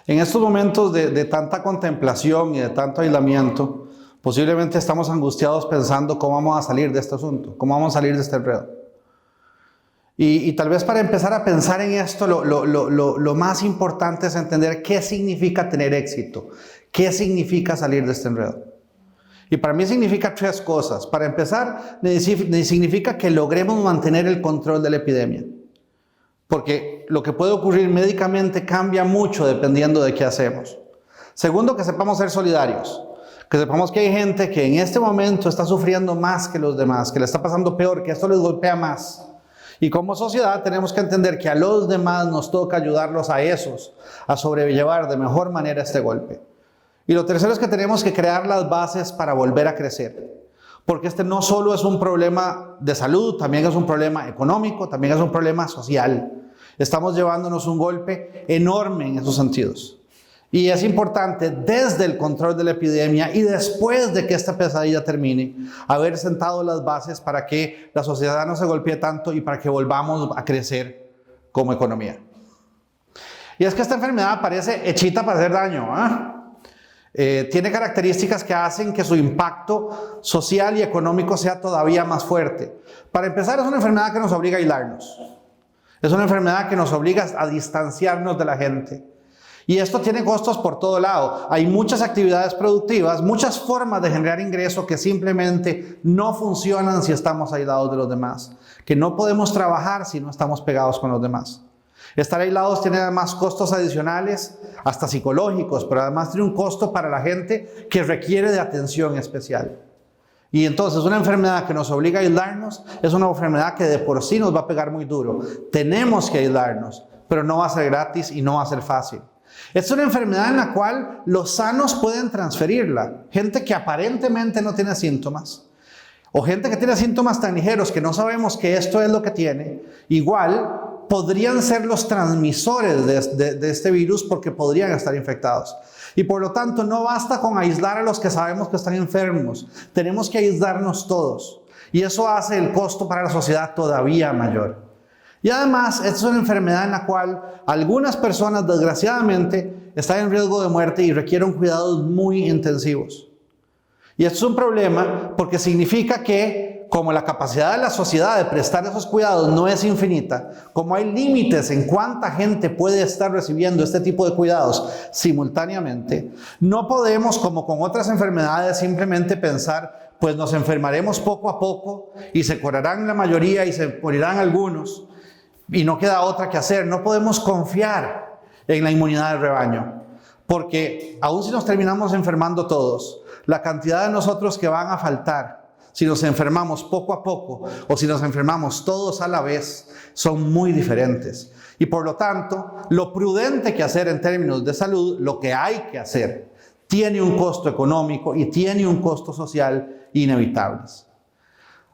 En estos momentos de tanta contemplación y de tanto aislamiento, posiblemente estamos angustiados pensando cómo vamos a salir de este asunto, cómo vamos a salir de este enredo. Y tal vez para empezar a pensar en esto, lo más importante es entender qué significa tener éxito, qué significa salir de este enredo. Y para mí significa tres cosas. Para empezar, significa que logremos mantener el control de la epidemia. Porque lo que puede ocurrir médicamente cambia mucho dependiendo de qué hacemos. Segundo, que sepamos ser solidarios. Que sepamos que hay gente que en este momento está sufriendo más que los demás, que le está pasando peor, que esto les golpea más. Y como sociedad tenemos que entender que a los demás nos toca ayudarlos a esos a sobrellevar de mejor manera este golpe. Y lo tercero es que tenemos que crear las bases para volver a crecer. Porque este no solo es un problema de salud, también es un problema económico, también es un problema social. Estamos llevándonos un golpe enorme en esos sentidos. Y es importante, desde el control de la epidemia y después de que esta pesadilla termine, haber sentado las bases para que la sociedad no se golpee tanto y para que volvamos a crecer como economía. Y es que esta enfermedad parece hechita para hacer daño, tiene características que hacen que su impacto social y económico sea todavía más fuerte. Para empezar, es una enfermedad que nos obliga a aislarnos. Es una enfermedad que nos obliga a distanciarnos de la gente. Y esto tiene costos por todo lado. Hay muchas actividades productivas, muchas formas de generar ingreso que simplemente no funcionan si estamos aislados de los demás. Que no podemos trabajar si no estamos pegados con los demás. Estar aislados tiene además costos adicionales, hasta psicológicos, pero además tiene un costo para la gente que requiere de atención especial. Y entonces una enfermedad que nos obliga a aislarnos es una enfermedad que de por sí nos va a pegar muy duro. Tenemos que aislarnos, pero no va a ser gratis y no va a ser fácil. Es una enfermedad en la cual los sanos pueden transferirla. Gente que aparentemente no tiene síntomas, o gente que tiene síntomas tan ligeros que no sabemos que esto es lo que tiene, igual podrían ser los transmisores de este virus porque podrían estar infectados. Y por lo tanto no basta con aislar a los que sabemos que están enfermos. Tenemos que aislarnos todos. Y eso hace el costo para la sociedad todavía mayor. Y además, es una enfermedad en la cual algunas personas, desgraciadamente, están en riesgo de muerte y requieren cuidados muy intensivos. Y esto es un problema porque significa que, como la capacidad de la sociedad de prestar esos cuidados no es infinita, como hay límites en cuánta gente puede estar recibiendo este tipo de cuidados simultáneamente, no podemos, como con otras enfermedades, simplemente pensar, pues nos enfermaremos poco a poco y se curarán la mayoría y se morirán algunos. Y no queda otra que hacer. No podemos confiar en la inmunidad del rebaño. Porque aun si nos terminamos enfermando todos, la cantidad de nosotros que van a faltar, si nos enfermamos poco a poco o si nos enfermamos todos a la vez, son muy diferentes. Y por lo tanto, lo prudente que hacer en términos de salud, lo que hay que hacer, tiene un costo económico y tiene un costo social inevitables.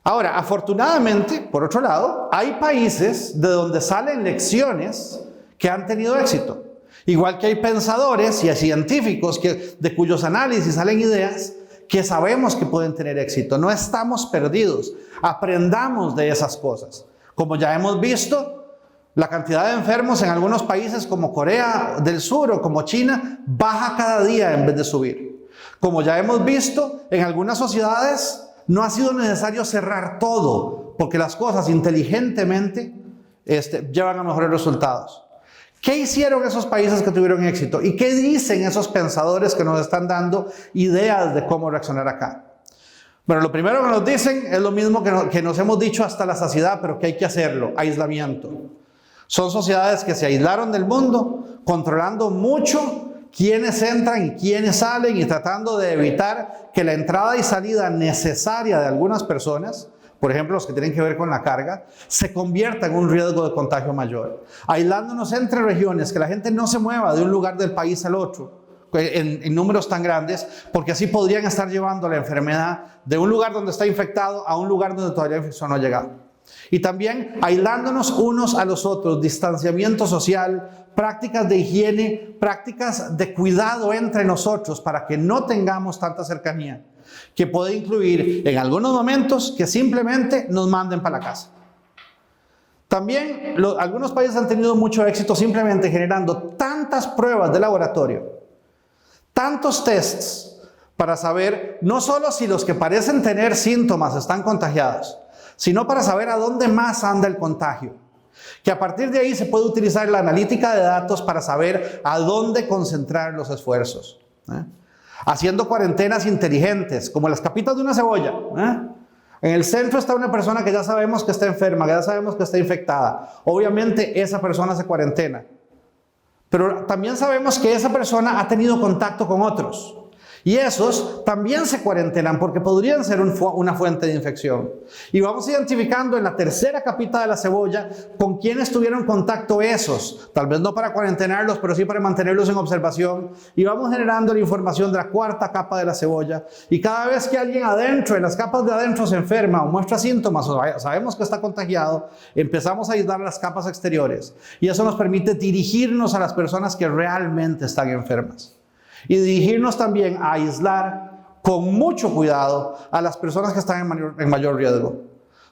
Ahora, afortunadamente, por otro lado, hay países de donde salen lecciones que han tenido éxito. Igual que hay pensadores y hay científicos de cuyos análisis salen ideas que sabemos que pueden tener éxito. No estamos perdidos. Aprendamos de esas cosas. Como ya hemos visto, la cantidad de enfermos en algunos países como Corea del Sur o como China baja cada día en vez de subir. Como ya hemos visto, en algunas sociedades no ha sido necesario cerrar todo, porque las cosas inteligentemente llevan a mejores resultados. ¿Qué hicieron esos países que tuvieron éxito? ¿Y qué dicen esos pensadores que nos están dando ideas de cómo reaccionar acá? Bueno, lo primero que nos dicen es lo mismo que nos hemos dicho hasta la saciedad, pero que hay que hacerlo: aislamiento. Son sociedades que se aislaron del mundo, controlando mucho quiénes entran y quiénes salen y tratando de evitar que la entrada y salida necesaria de algunas personas, por ejemplo los que tienen que ver con la carga, se convierta en un riesgo de contagio mayor. Aislándonos entre regiones, que la gente no se mueva de un lugar del país al otro en números tan grandes, porque así podrían estar llevando la enfermedad de un lugar donde está infectado a un lugar donde todavía la infección no ha llegado. Y también aislándonos unos a los otros, distanciamiento social, prácticas de higiene, prácticas de cuidado entre nosotros para que no tengamos tanta cercanía, que puede incluir en algunos momentos que simplemente nos manden para la casa. También algunos países han tenido mucho éxito simplemente generando tantas pruebas de laboratorio, tantos tests para saber no solo si los que parecen tener síntomas están contagiados, sino para saber a dónde más anda el contagio. Que a partir de ahí se puede utilizar la analítica de datos para saber a dónde concentrar los esfuerzos. Haciendo cuarentenas inteligentes, como las capitas de una cebolla. En el centro está una persona que ya sabemos que está enferma, que ya sabemos que está infectada. Obviamente esa persona se cuarentena. Pero también sabemos que esa persona ha tenido contacto con otros. Y esos también se cuarentenan porque podrían ser una fuente de infección. Y vamos identificando en la tercera capita de la cebolla con quiénes tuvieron contacto esos. Tal vez no para cuarentenarlos, pero sí para mantenerlos en observación. Y vamos generando la información de la cuarta capa de la cebolla. Y cada vez que alguien adentro, en las capas de adentro se enferma o muestra síntomas o sabemos que está contagiado, empezamos a aislar las capas exteriores. Y eso nos permite dirigirnos a las personas que realmente están enfermas. Y dirigirnos también a aislar con mucho cuidado a las personas que están en mayor riesgo.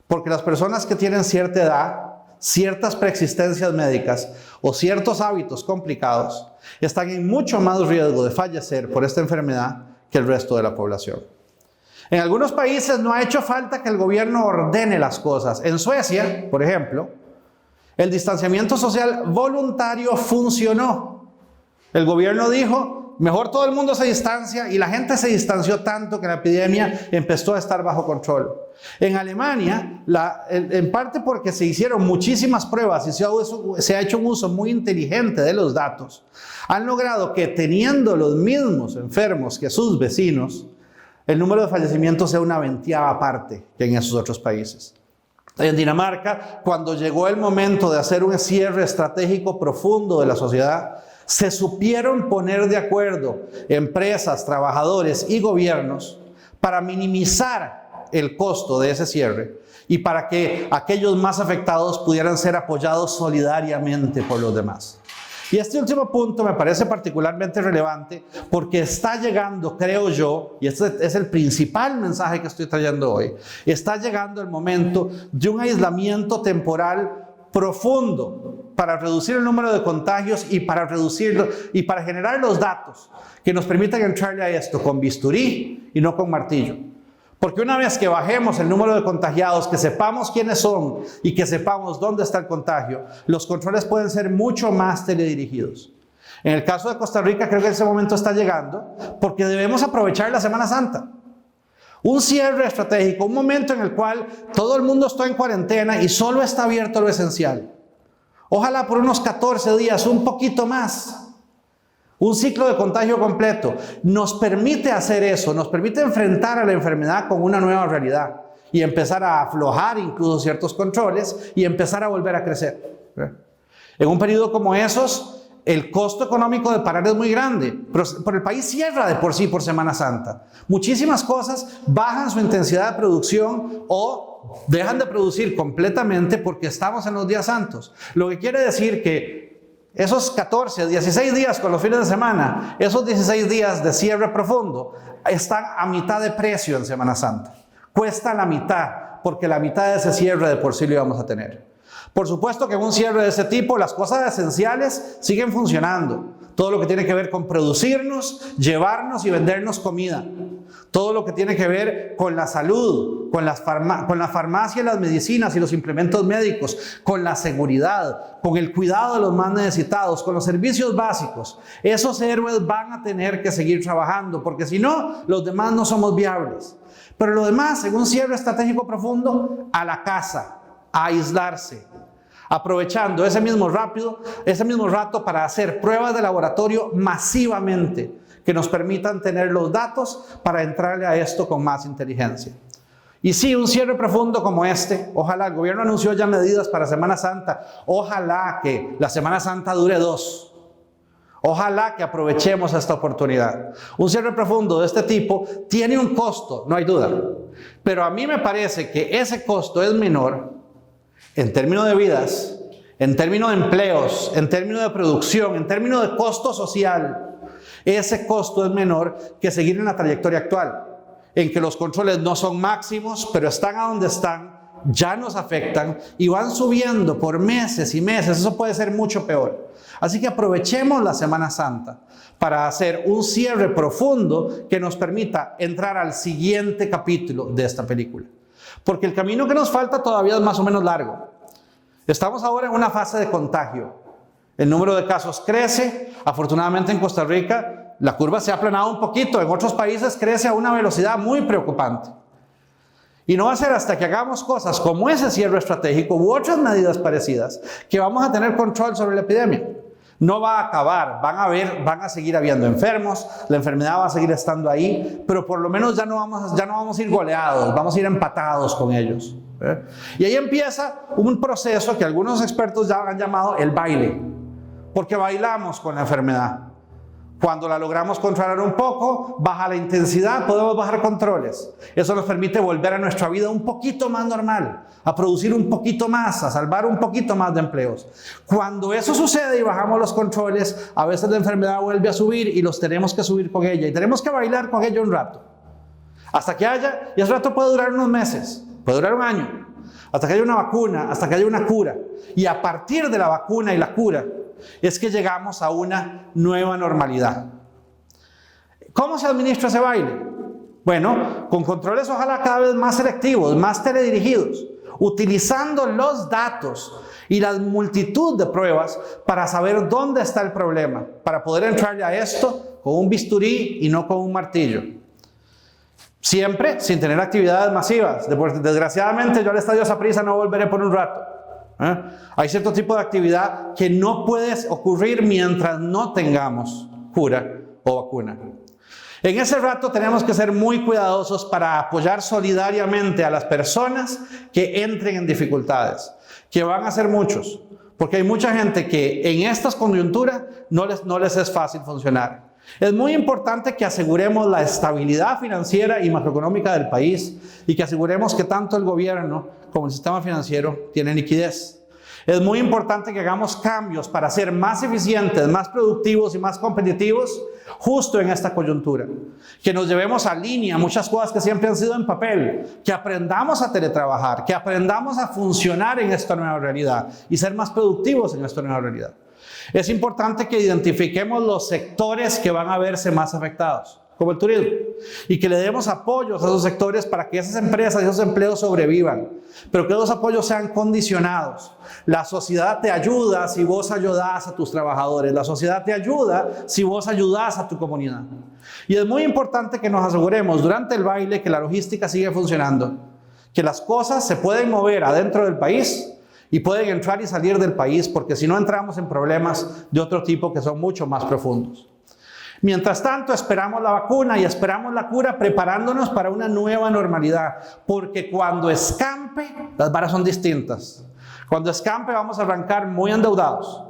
Porque las personas que tienen cierta edad, ciertas preexistencias médicas o ciertos hábitos complicados están en mucho más riesgo de fallecer por esta enfermedad que el resto de la población. En algunos países no ha hecho falta que el gobierno ordene las cosas. En Suecia, por ejemplo, el distanciamiento social voluntario funcionó. El gobierno dijo: mejor todo el mundo se distancia, y la gente se distanció tanto que la epidemia empezó a estar bajo control. En Alemania, en parte porque se hicieron muchísimas pruebas y se ha hecho un uso muy inteligente de los datos, han logrado que teniendo los mismos enfermos que sus vecinos, el número de fallecimientos sea una 20ª parte que en esos otros países. En Dinamarca, cuando llegó el momento de hacer un cierre estratégico profundo de la sociedad, se supieron poner de acuerdo empresas, trabajadores y gobiernos para minimizar el costo de ese cierre y para que aquellos más afectados pudieran ser apoyados solidariamente por los demás. Y este último punto me parece particularmente relevante porque está llegando, creo yo, y este es el principal mensaje que estoy trayendo hoy, está llegando el momento de un aislamiento temporal profundo para reducir el número de contagios y para reducirlo y para generar los datos que nos permitan entrarle a esto con bisturí y no con martillo. Porque una vez que bajemos el número de contagiados, que sepamos quiénes son y que sepamos dónde está el contagio, los controles pueden ser mucho más teledirigidos. En el caso de Costa Rica, creo que ese momento está llegando porque debemos aprovechar la Semana Santa. Un cierre estratégico, un momento en el cual todo el mundo está en cuarentena y solo está abierto lo esencial. Ojalá por unos 14 días, un poquito más. Un ciclo de contagio completo nos permite hacer eso, nos permite enfrentar a la enfermedad con una nueva realidad y empezar a aflojar incluso ciertos controles y empezar a volver a crecer. En un periodo como esos, el costo económico de parar es muy grande, pero el país cierra de por sí por Semana Santa. Muchísimas cosas bajan su intensidad de producción o dejan de producir completamente porque estamos en los días santos. Lo que quiere decir que esos 14, 16 días con los fines de semana, esos 16 días de cierre profundo, están a mitad de precio en Semana Santa. Cuesta la mitad, porque la mitad de ese cierre de por sí lo íbamos a tener. Por supuesto que en un cierre de ese tipo, las cosas esenciales siguen funcionando. Todo lo que tiene que ver con producirnos, llevarnos y vendernos comida. Todo lo que tiene que ver con la salud, con la farmacia, las medicinas y los implementos médicos, con la seguridad, con el cuidado de los más necesitados, con los servicios básicos. Esos héroes van a tener que seguir trabajando, porque si no, los demás no somos viables. Pero lo demás, en un cierre estratégico profundo, a la casa, a aislarse, aprovechando ese mismo rato para hacer pruebas de laboratorio masivamente que nos permitan tener los datos para entrarle a esto con más inteligencia. Y sí, un cierre profundo como este, ojalá, el gobierno anunció ya medidas para Semana Santa, ojalá que la Semana Santa dure 2. Ojalá que aprovechemos esta oportunidad. Un cierre profundo de este tipo tiene un costo, no hay duda. Pero a mí me parece que ese costo es menor en términos de vidas, en términos de empleos, en términos de producción, en términos de costo social, ese costo es menor que seguir en la trayectoria actual, en que los controles no son máximos, pero están a donde están, ya nos afectan y van subiendo por meses y meses. Eso puede ser mucho peor. Así que aprovechemos la Semana Santa para hacer un cierre profundo que nos permita entrar al siguiente capítulo de esta película. Porque el camino que nos falta todavía es más o menos largo. Estamos ahora en una fase de contagio. El número de casos crece. Afortunadamente en Costa Rica la curva se ha aplanado un poquito. En otros países crece a una velocidad muy preocupante. Y no va a ser hasta que hagamos cosas como ese cierre estratégico u otras medidas parecidas que vamos a tener control sobre la epidemia. No va a acabar, van a seguir habiendo enfermos, la enfermedad va a seguir estando ahí, pero por lo menos ya no vamos a ir goleados, vamos a ir empatados con ellos. Y ahí empieza un proceso que algunos expertos ya han llamado el baile, porque bailamos con la enfermedad. Cuando la logramos controlar un poco, baja la intensidad, podemos bajar controles. Eso nos permite volver a nuestra vida un poquito más normal, a producir un poquito más, a salvar un poquito más de empleos. Cuando eso sucede y bajamos los controles, a veces la enfermedad vuelve a subir y los tenemos que subir con ella y tenemos que bailar con ella un rato. Hasta que haya, y ese rato puede durar unos meses, puede durar un año, hasta que haya una vacuna, hasta que haya una cura. Y a partir de la vacuna y la cura, es que llegamos a una nueva normalidad. ¿Cómo se administra ese baile? Bueno, con controles ojalá cada vez más selectivos, más teledirigidos, utilizando los datos y la multitud de pruebas para saber dónde está el problema, para poder entrarle a esto con un bisturí y no con un martillo. Siempre sin tener actividades masivas. Desgraciadamente yo al Estadio Saprissa no volveré por un rato. Hay cierto tipo de actividad que no puede ocurrir mientras no tengamos cura o vacuna. En ese rato tenemos que ser muy cuidadosos para apoyar solidariamente a las personas que entren en dificultades, que van a ser muchos, porque hay mucha gente que en estas coyunturas no les es fácil funcionar. Es muy importante que aseguremos la estabilidad financiera y macroeconómica del país y que aseguremos que tanto el gobierno como el sistema financiero tienen liquidez. Es muy importante que hagamos cambios para ser más eficientes, más productivos y más competitivos justo en esta coyuntura. Que nos llevemos a línea muchas cosas que siempre han sido en papel, que aprendamos a teletrabajar, que aprendamos a funcionar en esta nueva realidad y ser más productivos en esta nueva realidad. Es importante que identifiquemos los sectores que van a verse más afectados, como el turismo, y que le demos apoyos a esos sectores para que esas empresas y esos empleos sobrevivan, pero que esos apoyos sean condicionados. La sociedad te ayuda si vos ayudás a tus trabajadores, la sociedad te ayuda si vos ayudás a tu comunidad. Y es muy importante que nos aseguremos durante el baile que la logística sigue funcionando, que las cosas se pueden mover adentro del país y pueden entrar y salir del país, porque si no entramos en problemas de otro tipo que son mucho más profundos. Mientras tanto, esperamos la vacuna y esperamos la cura preparándonos para una nueva normalidad, porque cuando escampe, las varas son distintas. Cuando escampe vamos a arrancar muy endeudados.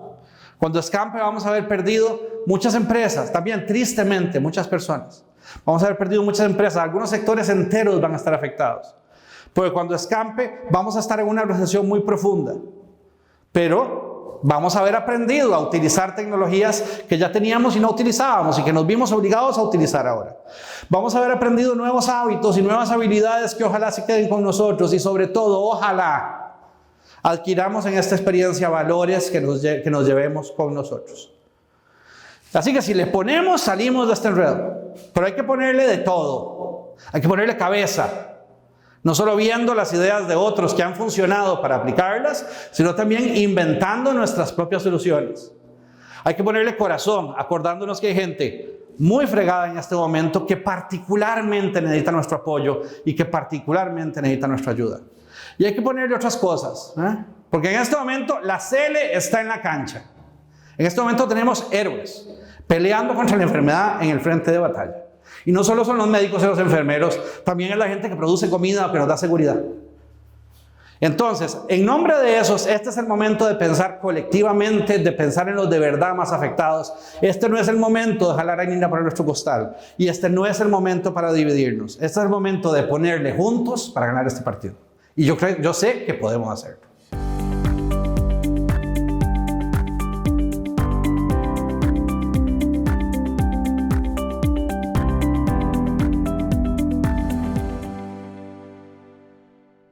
Cuando escampe vamos a haber perdido muchas empresas, también tristemente muchas personas. Vamos a haber perdido muchas empresas, algunos sectores enteros van a estar afectados. Porque cuando escampe vamos a estar en una recesión muy profunda. Pero vamos a haber aprendido a utilizar tecnologías que ya teníamos y no utilizábamos y que nos vimos obligados a utilizar ahora. Vamos a haber aprendido nuevos hábitos y nuevas habilidades que ojalá se queden con nosotros y sobre todo, ojalá adquiramos en esta experiencia valores que nos llevemos con nosotros. Así que si le ponemos, salimos de este enredo. Pero hay que ponerle de todo. Hay que ponerle cabeza. No solo viendo las ideas de otros que han funcionado para aplicarlas, sino también inventando nuestras propias soluciones. Hay que ponerle corazón, acordándonos que hay gente muy fregada en este momento que particularmente necesita nuestro apoyo y que particularmente necesita nuestra ayuda. Y hay que ponerle otras cosas, porque en este momento la Cele está en la cancha. En este momento tenemos héroes peleando contra la enfermedad en el frente de batalla. Y no solo son los médicos y los enfermeros, también es la gente que produce comida o que nos da seguridad. Entonces, en nombre de esos, este es el momento de pensar colectivamente, de pensar en los de verdad más afectados. Este no es el momento de jalar a Nina por nuestro costal. Y este no es el momento para dividirnos. Este es el momento de ponerle juntos para ganar este partido. Y yo sé que podemos hacerlo.